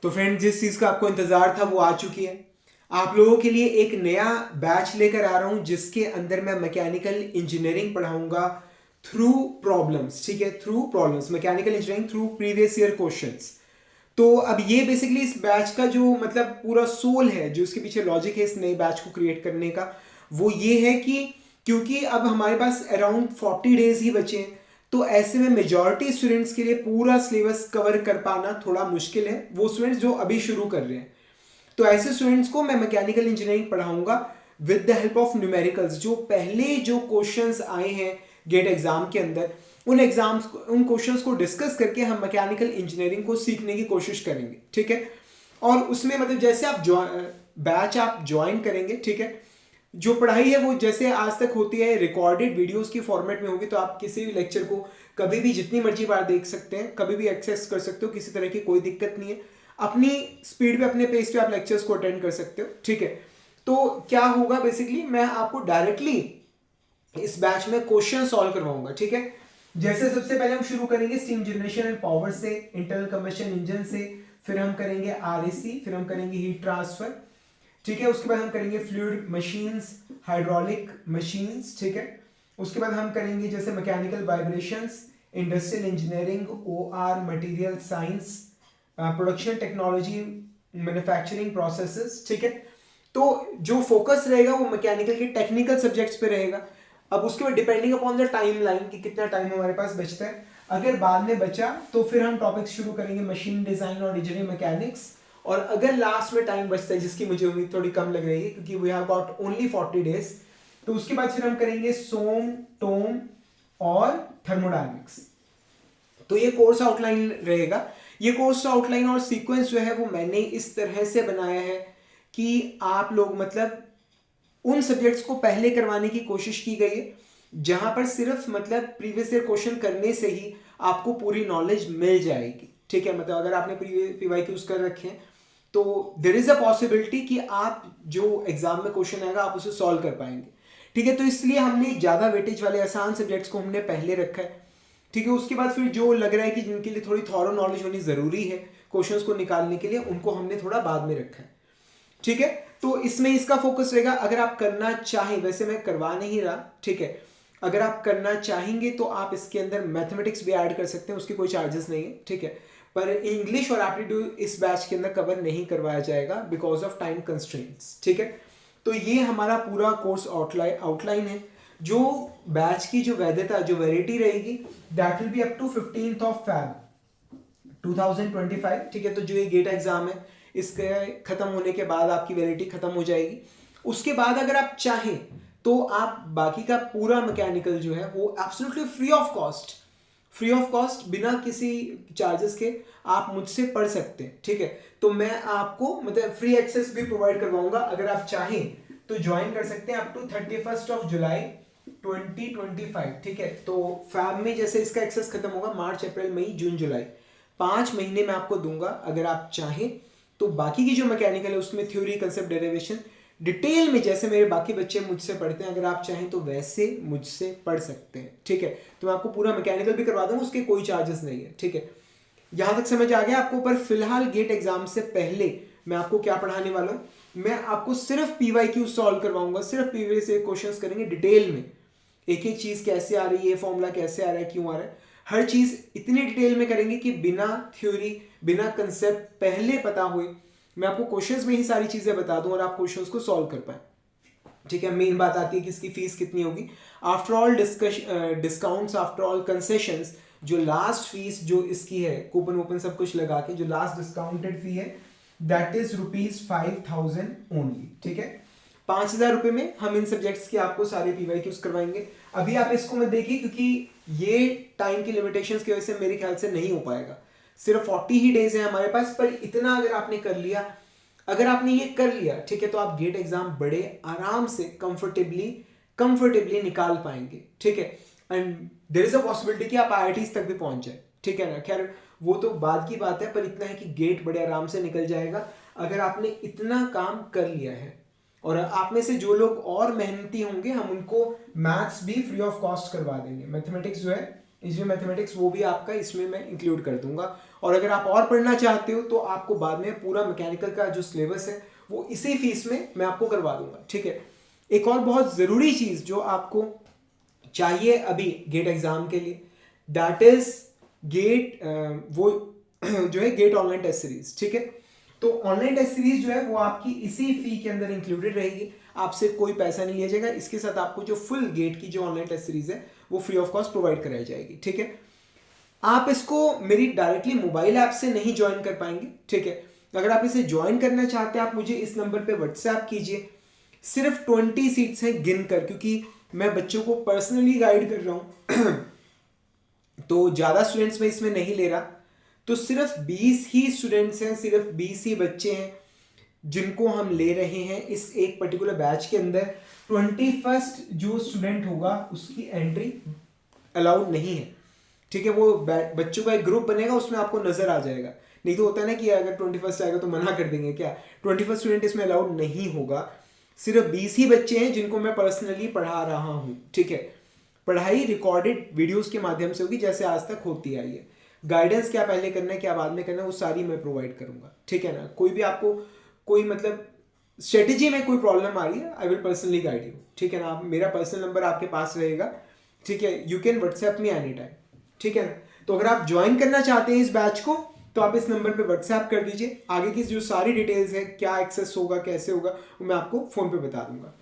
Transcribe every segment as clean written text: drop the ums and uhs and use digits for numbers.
तो फ्रेंड, जिस चीज़ का आपको इंतज़ार था वो आ चुकी है। आप लोगों के लिए एक नया बैच लेकर आ रहा हूं जिसके अंदर मैं मैकेनिकल इंजीनियरिंग पढ़ाऊंगा थ्रू प्रॉब्लम्स। ठीक है, through problems, mechanical engineering through previous year questions. तो अब ये बेसिकली इस बैच का जो मतलब पूरा सोल है, जो इसके पीछे लॉजिक है इस नए बैच को क्रिएट करने का, वो ये है कि क्योंकि अब हमारे पास अराउंड 40 डेज ही बचे हैं, तो ऐसे में मेजॉरिटी स्टूडेंट्स के लिए पूरा सिलेबस कवर कर पाना थोड़ा मुश्किल है, वो स्टूडेंट्स जो अभी शुरू कर रहे हैं। तो ऐसे स्टूडेंट्स को मैं मैकेनिकल इंजीनियरिंग पढ़ाऊंगा with the help of numericals. जो पहले जो क्वेश्चंस आए हैं गेट एग्जाम के अंदर, उन क्वेश्चंस को डिस्कस करके हम मैकेनिकल इंजीनियरिंग को सीखने की कोशिश करेंगे। ठीक है, और उसमें मतलब जैसे आप बैच आप ज्वाइन करेंगे, ठीक है, जो पढ़ाई है वो जैसे आज तक होती है रिकॉर्डेड वीडियोस की फॉर्मेट में होगी, तो आप किसी भी लेक्चर को कभी भी जितनी मर्जी बार देख सकते हैं, कभी भी एक्सेस कर सकते हो, किसी तरह की कोई दिक्कत नहीं है। अपनी स्पीड पे, अपने पेस पे आप लेक्चर्स को अटेंड कर सकते हो। ठीक है, तो क्या होगा बेसिकली, मैं आपको डायरेक्टली इस बैच में क्वेश्चन सॉल्व करवाऊंगा। ठीक है, जैसे सबसे पहले हम शुरू करेंगे स्टीम जनरेशन एंड पावर से, इंटरनल कंबशन इंजन से, फिर हम करेंगे आरएसी, फिर हम करेंगे हीट ट्रांसफर। ठीक है, उसके बाद हम करेंगे फ्लूइड मशीन्स, हाइड्रोलिक मशीन्स। ठीक है, उसके बाद हम करेंगे जैसे mechanical vibrations, industrial engineering, OR, material science, production technology, manufacturing processes. ठीक है, तो जो फोकस रहेगा वो मैकेनिकल के टेक्निकल सब्जेक्ट्स पे रहेगा। अब उसके बाद depending upon the time line कि कितना टाइम हमारे पास बचता है, अगर बाद में बचा तो फिर हम टॉपिक शुरू करेंगे मशीन डिजाइन और इंजीनियरिंग मैकेनिक्स। और अगर लास्ट में टाइम बचता है, जिसकी मुझे उम्मीद थोड़ी कम लग रही है क्योंकि we have got only 40 days, तो उसके बाद फिर हम करेंगे सोम, टोम और थर्मोडायनेमिक्स। तो ये कोर्स आउटलाइन रहेगा। ये कोर्स आउटलाइन और सीक्वेंस जो है वो मैंने इस तरह से बनाया है कि आप लोग मतलब उन सब्जेक्ट्स को पहले करवाने की कोशिश की गई है जहां पर सिर्फ मतलब प्रीवियस ईयर क्वेश्चन करने से ही आपको पूरी नॉलेज मिल जाएगी। ठीक है, मतलब अगर आपने पीवाईक्यूज कर रखे हैं तो देयर इज अ पॉसिबिलिटी कि आप जो एग्जाम में क्वेश्चन आएगा आप उसे सॉल्व कर पाएंगे। ठीक है, तो इसलिए हमने ज्यादा वेटेज वाले आसान सब्जेक्ट्स को हमने पहले रखा है। ठीक है, उसके बाद फिर जो लग रहा है कि जिनके लिए थोड़ी थॉरो नॉलेज होनी जरूरी है क्वेश्चंस को निकालने के लिए, उनको हमने थोड़ा बाद में रखा है। ठीक है, तो इसमें इसका फोकस रहेगा। अगर आप करना चाहें, वैसे मैं करवा नहीं रहा, ठीक है, अगर आप करना चाहेंगे तो आप इसके अंदर मैथमेटिक्स भी ऐड कर सकते हैं, उसके कोई चार्जेस नहीं है। ठीक है, पर इंग्लिश और एप्टीट्यूड इस बैच के अंदर कवर नहीं करवाया जाएगा बिकॉज ऑफ टाइम कंस्ट्रेंट्स। ठीक है, तो ये हमारा पूरा कोर्स आउटलाइन है। जो बैच की जो वैधता, जो वैलिडिटी रहेगी, that will be up to 15th of Feb 2025। ठीक है, तो जो ये गेट एग्जाम है इसके खत्म होने के बाद आपकी वैलिडिटी खत्म हो जाएगी। उसके बाद अगर आप चाहें तो आप बाकी का पूरा मैकेनिकल जो है वो एब्सोल्युटली फ्री ऑफ कॉस्ट बिना किसी चार्जेस के आप मुझसे पढ़ सकते हैं। ठीक है, तो मैं आपको मतलब फ्री एक्सेस भी प्रोवाइड करवाऊंगा। अगर आप चाहें तो ज्वाइन कर सकते हैं up to 31st of July 2025। ठीक है, तो फैब में जैसे इसका एक्सेस खत्म होगा, मार्च, अप्रैल, मई, जून, जुलाई, 5 महीने में आपको दूंगा। अगर आप चाहें तो बाकी की जो मैकेनिकल है उसमें थ्योरी, कंसेप्ट, डेरिवेशन डिटेल में जैसे मेरे बाकी बच्चे मुझसे पढ़ते हैं, अगर आप चाहें तो वैसे मुझसे पढ़ सकते हैं। ठीक है, तो मैं आपको पूरा मैकेनिकल भी करवा दूंगा, उसके कोई चार्जेस नहीं है। ठीक है, यहां तक समझ आ गया आपको। पर फिलहाल गेट एग्जाम से पहले मैं आपको क्या पढ़ाने वाला हूं, मैं आपको सिर्फ पीवाईक्यू सॉल्व करवाऊंगा, सिर्फ प्रीवियस ईयर क्वेश्चंस करेंगे डिटेल में। एक एक चीज कैसे आ रही है, फॉर्मूला कैसे आ रहा है, क्यों आ रहा है, हर चीज इतनी डिटेल में करेंगे कि बिना थ्योरी, बिना कंसेप्ट पहले पता हुए मैं आपको क्वेश्चंस में ही सारी चीजें बता दूं और आप क्वेश्चंस को सॉल्व कर पाए। ठीक है, मेन बात आती है कि इसकी फीस कितनी होगी। After all discounts, after all concessions, जो लास्ट फीस जो इसकी है, कूपन वूपन सब कुछ लगा के जो लास्ट डिस्काउंटेड फी है दैट इज ₹5000 ओनली। ठीक है, 5000 रुपए में हम इन सब्जेक्ट्स की आपको सारे पीवाईक्यूज करवाएंगे। अभी आप इसको मत देखिए क्योंकि ये टाइम की लिमिटेशंस की वजह से मेरे ख्याल से नहीं हो पाएगा। सिर्फ 40 ही डेज है हमारे पास, पर इतना अगर आपने कर लिया, अगर आपने ये कर लिया, ठीक है, तो आप गेट एग्जाम बड़े आराम से कंफर्टेबली निकाल पाएंगे। ठीक है, and there is a possibility कि आप आईआईटीज तक भी पहुंच जाए। ठीक है ना, खैर वो तो बाद की बात है, पर इतना है कि गेट बड़े आराम से निकल जाएगा अगर आपने इतना काम कर लिया है। और आप में से जो लोग और मेहनती होंगे हम उनको मैथ्स भी फ्री ऑफ कॉस्ट करवा देंगे। मैथमेटिक्स जो है इंजीनियरिंग मैथमेटिक्स, वो भी आपका इसमें मैं इंक्लूड कर दूंगा। और अगर आप और पढ़ना चाहते हो तो आपको बाद में पूरा मैकेनिकल का जो सिलेबस है वो इसी फीस में मैं आपको करवा दूंगा, ठीक है। एक और बहुत ज़रूरी चीज़ जो आपको चाहिए अभी गेट एग्ज़ाम के लिए, दैट इज़ गेट वो जो है गेट ऑनलाइन टेस्ट सीरीज, ठीक है। तो ऑनलाइन टेस्ट सीरीज जो है वो आपकी इसी फी के अंदर इंक्लूडेड रहेगी, आपसे कोई पैसा नहीं लिया जाएगा। इसके साथ आपको जो फुल गेट की जो ऑनलाइन टेस्ट सीरीज है वो फ्री ऑफ कॉस्ट प्रोवाइड कराई जाएगी, ठीक है। आप इसको मेरी डायरेक्टली मोबाइल ऐप से नहीं ज्वाइन कर पाएंगे, ठीक है। अगर आप इसे ज्वाइन करना चाहते हैं आप मुझे इस नंबर पे व्हाट्सएप कीजिए। सिर्फ 20 सीट्स हैं गिनकर, क्योंकि मैं बच्चों को पर्सनली गाइड कर रहा हूँ तो ज़्यादा स्टूडेंट्स मैं इसमें नहीं ले रहा। तो सिर्फ 20 ही स्टूडेंट्स हैं, सिर्फ 20 ही बच्चे हैं जिनको हम ले रहे हैं इस एक पर्टिकुलर बैच के अंदर। 21st जो स्टूडेंट होगा उसकी एंट्री अलाउड नहीं है, ठीक है। वो बच्चों का एक ग्रुप बनेगा, उसमें आपको नजर आ जाएगा। नहीं तो होता है ना कि अगर 21st आएगा तो मना कर देंगे क्या, 21st स्टूडेंट इसमें अलाउड नहीं होगा। सिर्फ 20 ही बच्चे हैं जिनको मैं पर्सनली पढ़ा रहा हूँ, ठीक है। पढ़ाई रिकॉर्डेड वीडियोस के माध्यम से होगी जैसे आज तक होती आई है। गाइडेंस क्या पहले करना है क्या बाद में करना है वो सारी मैं प्रोवाइड करूंगा, ठीक है ना। कोई भी आपको कोई मतलब स्ट्रेटेजी में कोई प्रॉब्लम आ रही है, I will personally guide you, ठीक है ना। आप मेरा पर्सनल नंबर आपके पास रहेगा, ठीक है। You can WhatsApp me any time, ठीक है ना। तो अगर आप ज्वाइन करना चाहते हैं इस बैच को तो आप इस नंबर पे व्हाट्सएप कर दीजिए। आगे की जो सारी डिटेल्स है, क्या एक्सेस होगा कैसे होगा, वो मैं आपको फ़ोन पे बता दूंगा,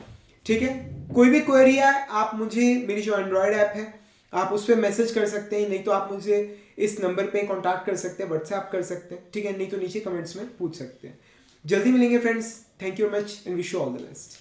ठीक है। कोई भी क्वेरी है आप मुझे, मेरी जो एंड्रॉयड ऐप है आप उस पर मैसेज कर सकते हैं, नहीं तो आप मुझे इस नंबर पे कांटेक्ट कर सकते हैं, व्हाट्सएप कर सकते हैं, ठीक है। नहीं तो नीचे कमेंट्स में पूछ सकते हैं। जल्दी मिलेंगे friends, thank you much and wish you all the best.